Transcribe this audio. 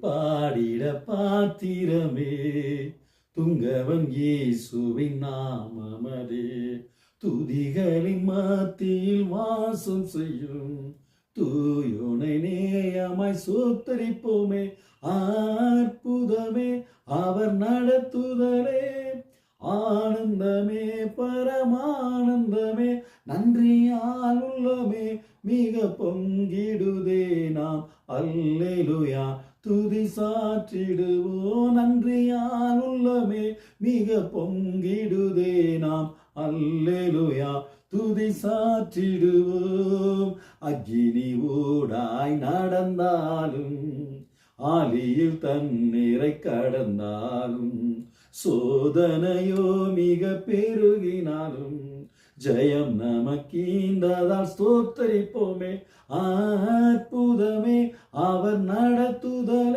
பாடிட பாத்திரமே துங்கவன் இயேசுவின் நாமமதே துதிகளின் மத்தியில் வாசம் செய்யும் தூயோனை நேயமாய் சோத்தரிப்போமே அற்புதமே அவர் நடத்துதலே ஆனந்தமே பரமானந்தமே நன்றியால் உள்ளமே மிக பொங்கிடுதே நாம் அல்லேலூயா துதி சாற்றிடுவோம் நன்றியால் உள்ளமே மிக பொங்கிடுதே நாம் அல்லேலூயா துதி சாற்றிடுவோம் அக்கினி ஊடாய் நடந்தாலும் ஆலியில் தண்ணீரை கடந்தாலும் சோதனையோ மிக பெருகினாலும் ஜெயம் நமக்கீந்ததால் ஸ்தோத்தரிப்போமே அற்புதமே அவர் நடத்துதல்